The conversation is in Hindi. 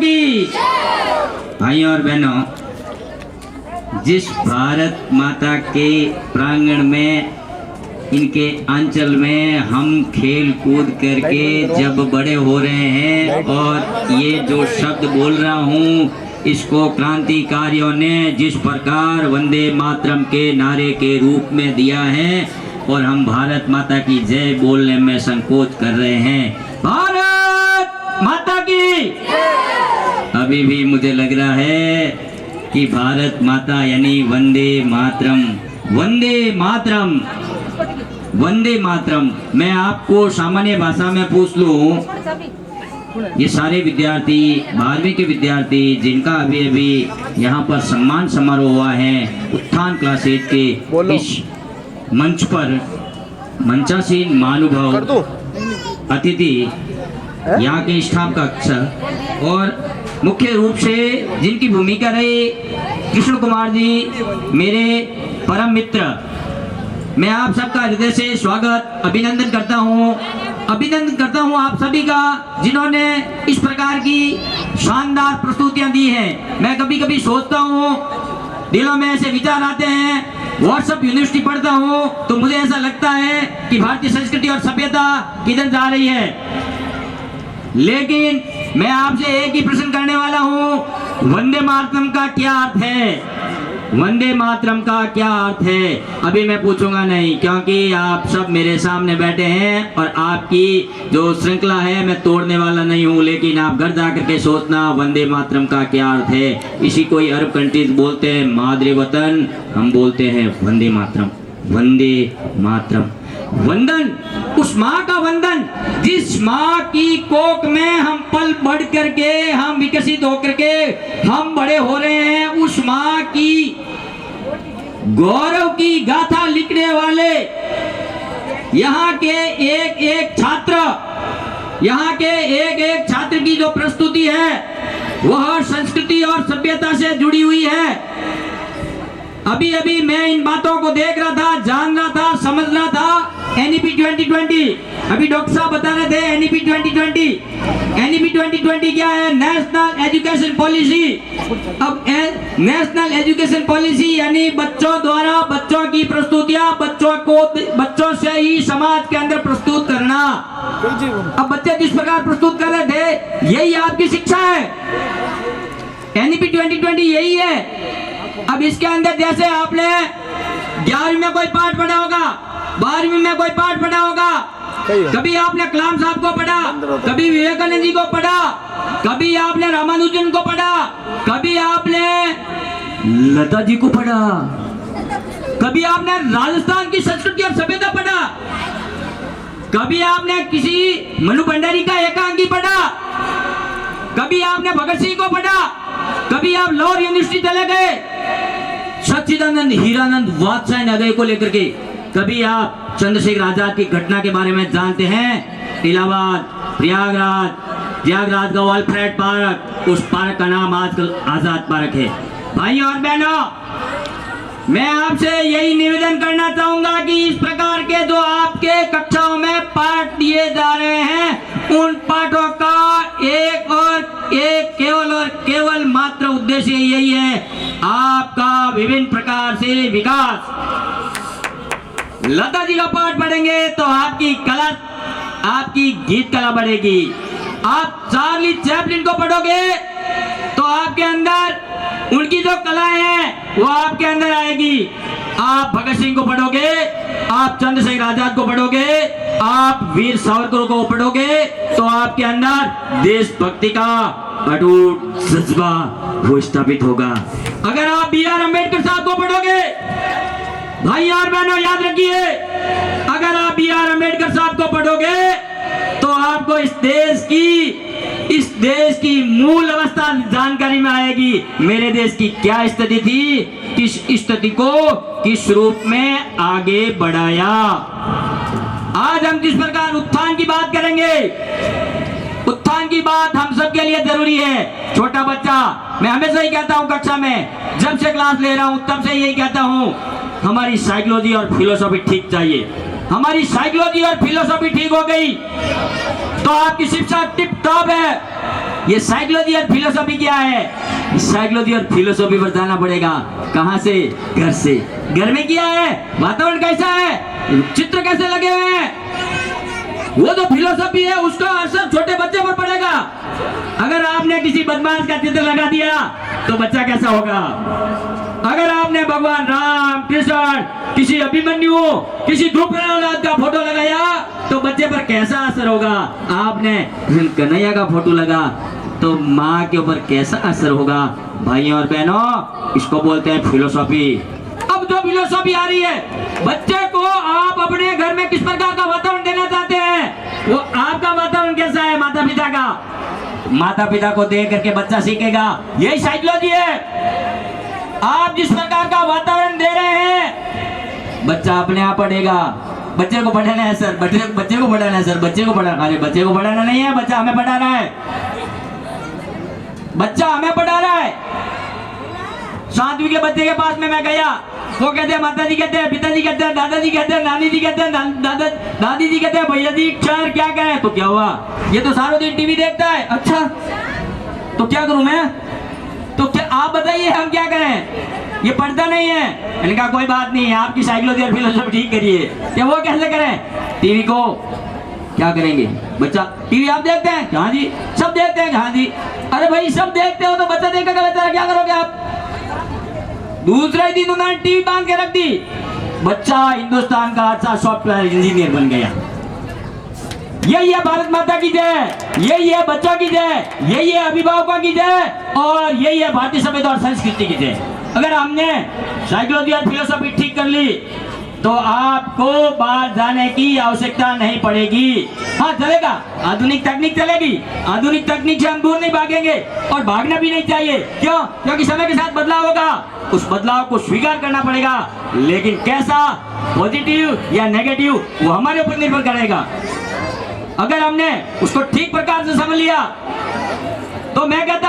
की। भाइयों और बहनों, जिस भारत माता के प्रांगण में, इनके अंचल में हम खेल कूद करके जब बड़े हो रहे हैं, और ये जो शब्द बोल रहा हूँ इसको क्रांतिकारियों ने जिस प्रकार वंदे मातरम के नारे के रूप में दिया है, और हम भारत माता की जय बोलने में संकोच कर रहे हैं। भारत माता की। अभी भी मुझे लग रहा है कि भारत माता यानी वंदे मातरम, वंदे मातरम, वंदे मातरम। मैं आपको सामान्य भाषा में पूछ लूं, ये सारे विद्यार्थी 12वीं के विद्यार्थी जिनका अभी अभी यहाँ पर सम्मान समारोह हुआ है, उत्थान क्लास 8 के इस मंच पर मंचासीन महानुभाव अतिथि, यहाँ के स्टाफ कक्ष, और मुख्य रूप से जिनकी भूमिका रही कृष्ण कुमार जी, मेरे परम मित्र, मैं आप सबका हृदय से स्वागत अभिनंदन करता हूँ आप सभी का, जिन्होंने इस प्रकार की शानदार प्रस्तुतियां दी हैं। मैं कभी कभी सोचता हूँ, दिलों में ऐसे विचार आते हैं, व्हाट्सएप यूनिवर्सिटी पढ़ता हूँ तो मुझे ऐसा लगता है कि भारतीय संस्कृति और सभ्यता किधर जा रही है। लेकिन मैं आपसे एक ही प्रश्न करने वाला हूँ, वंदे मातरम का क्या अर्थ है? वंदे मातरम का क्या अर्थ है? अभी मैं पूछूंगा नहीं, क्योंकि आप सब मेरे सामने बैठे हैं और आपकी जो श्रृंखला है मैं तोड़ने वाला नहीं हूँ। लेकिन आप घर जाकर के सोचना वंदे मातरम का क्या अर्थ है। इसी कोई अरब कंट्रीज बोलते हैं मादरे वतन, हम बोलते हैं वंदे मातरम। वंदे मातरम, वंदन, उस माँ का वंदन जिस माँ की कोख में हम पल बढ़ करके, हम विकसित होकर के हम बड़े हो रहे हैं, उस माँ की गौरव की गाथा लिखने वाले यहाँ के एक एक छात्र, यहाँ के एक एक छात्र की जो प्रस्तुति है वह संस्कृति और सभ्यता से जुड़ी हुई है। अभी अभी मैं इन बातों को देख रहा था, जान रहा था, समझ रहा था। एनईपी 2020, अभी डॉक्टर साहब बता रहे थे एनईपी 2020। एनईपी 2020 क्या है? National education policy. अब नेशनल एजुकेशन पॉलिसी यानी बच्चों द्वारा बच्चों की प्रस्तुतियां, बच्चों से ही समाज के अंदर प्रस्तुत करना। अब बच्चे जिस प्रकार प्रस्तुत कर रहे थे, यही आपकी शिक्षा है। एनईपी 2020 यही है। अब इसके अंदर जैसे आपने 11वीं में कोई पाठ पढ़ा होगा, 12वीं में कोई पाठ पढ़ा होगा, कभी आपने कलाम साहब को पढ़ा, कभी विवेकानंद जी को पढ़ा, कभी आपने रामानुजन को पढ़ा, कभी आपने लता जी को पढ़ा, कभी आपने राजस्थान की संस्कृति और सभ्यता पढ़ा, कभी आपने किसी मनु भंडारी का एकांकी पढ़ा, कभी आपने भगत सिंह को पढ़ा, कभी आप लाहौर यूनिवर्सिटी चले गए सच्चिदानंद हीरानंद वात्स्यायन नगर को लेकर के, कभी आप चंद्रशेखर आजाद की घटना के बारे में जानते हैं? इलाहाबाद, प्रयागराज का वालफ्रेड पार्क, उस पार्क का नाम आजकल आजाद पार्क है। भाइयों और बहनों, मैं आपसे यही निवेदन करना चाहूंगा कि इस प्रकार के जो आपके कक्षाओं में पाठ दिए जा रहे हैं, उन पाठों का एक केवल मात्र उद्देश्य यही है, आपका विभिन्न प्रकार से विकास। लता जी का पाठ पढ़ेंगे तो आपकी कला, आपकी गीत कला बढ़ेगी। आप चार्ली चैपलिन को पढ़ोगे तो आपके अंदर उनकी जो कलाएं हैं वो आपके अंदर आएगी। आप भगत सिंह को पढ़ोगे, आप चंद्रशेखर आजाद को पढ़ोगे, आप वीर सावरकर को पढ़ोगे तो आपके अंदर देशभक्ति का अटूट जज्बा वो स्थापित होगा। अगर आप B.R. अम्बेडकर साहब को पढ़ोगे, भाई और बहनों याद रखिए, अगर आप B.R. अम्बेडकर साहब को पढ़ोगे तो आपको इस देश की मूल अवस्था जानकारी में आएगी। मेरे देश की क्या स्थिति थी, किस स्थिति को किस रूप में आगे बढ़ाया। आज हम जिस प्रकार उत्थान की बात करेंगे, उत्थान की बात हम सब के लिए जरूरी है। छोटा बच्चा, मैं हमेशा ही कहता हूं कक्षा में, जब से क्लास ले रहा हूं तब से यही कहता हूं, हमारी साइकोलॉजी और फिलोसॉफी ठीक चाहिए। हमारी साइकोलॉजी और फिलोसॉफी ठीक हो गई तो आपकी शिक्षा टिप टॉप है। ये साइकोलॉजी और फिलोसॉफी क्या है? साइकोलॉजी और फिलोसॉफी पर जाना पड़ेगा। कहां से? घर से। घर में क्या है? वातावरण कैसा है? चित्र कैसे लगे हुए हैं? वो तो फिलोसॉफी है, उसका असर छोटे बच्चे पर पड़ेगा। अगर आपने किसी बदमाश का चित्र लगा दिया तो बच्चा कैसा होगा? अगर आपने भगवान राम, कृष्ण, किसी अभिमन्यु, किसी द्रुपद का फोटो लगाया तो बच्चे पर कैसा असर होगा? आपने कन्हैया का फोटो लगा तो माँ के ऊपर कैसा असर होगा? भाइयों और बहनों, इसको बोलते हैं फिलोसॉफी। अब जो फिलोसॉफी आ रही है, बच्चे को आप अपने घर में किस प्रकार का वातावरण देना चाहते हैं, वो आपका वातावरण कैसा है माता पिता का? माता पिता को देख करके बच्चा सीखेगा। यही साइकोलॉजी है। आप जिस प्रकार का वातावरण दे रहे हैं, बच्चा अपने आप पढ़ेगा। बच्चे को पढ़ाना है सर, बच्चे को पढ़ाना है सर, बच्चे को पढ़ाना। अरे बच्चे को पढ़ाना नहीं है, बच्चा हमें पढ़ा रहा है। बच्चा हमें पढ़ा रहा है। 7वीं के बच्चे के पास में मैं गया, वो कहते हैं, माता जी कहते हैं, पिताजी कहते हैं, दादाजी कहते हैं, नानी जी कहते हैं, दादी जी कहते हैं, भैया जी सर क्या करें? तो क्या हुआ? ये तो सारा दिन टीवी देखता है। अच्छा, तो क्या करूं मैं? तो क्या आप बताइए हम क्या करें? ये पढ़ता नहीं है। मैंने कहा कोई बात नहीं, आपकी साइकोलॉजी और फिलोसॉफी ठीक करिए। क्या वो कैसे करें? टीवी को क्या करेंगे? बच्चा टीवी आप देखते हैं? हाँ जी। सब देखते हैं? हाँ जी। अरे भाई सब देखते हो तो बच्चा देखेगा बेचारा, क्या करोगे आप? दूसरे दिन उन्होंने टीवी बांध के रख दी। बच्चा हिंदुस्तान का अच्छा सॉफ्टवेयर इंजीनियर बन गया। यही है भारत माता की जय, यही है बच्चों की जय, यही है अभिभावकों की जय, और यही है भारतीय सभ्यता और संस्कृति की जय। अगर हमने साइकोलॉजी और फिलोसॉफी ठीक कर ली तो आपको बाहर जाने की आवश्यकता नहीं पड़ेगी। हाँ चलेगा, आधुनिक तकनीक चलेगी, आधुनिक तकनीक से हम दूर नहीं भागेंगे और भागना भी नहीं चाहिए। क्यों? क्योंकि समय के साथ बदलाव होगा, उस बदलाव को स्वीकार करना पड़ेगा। लेकिन कैसा, पॉजिटिव या नेगेटिव, वो हमारे ऊपर निर्भर करेगा। अगर हमने उसको ठीक प्रकार से समझ लिया तो मैं कहता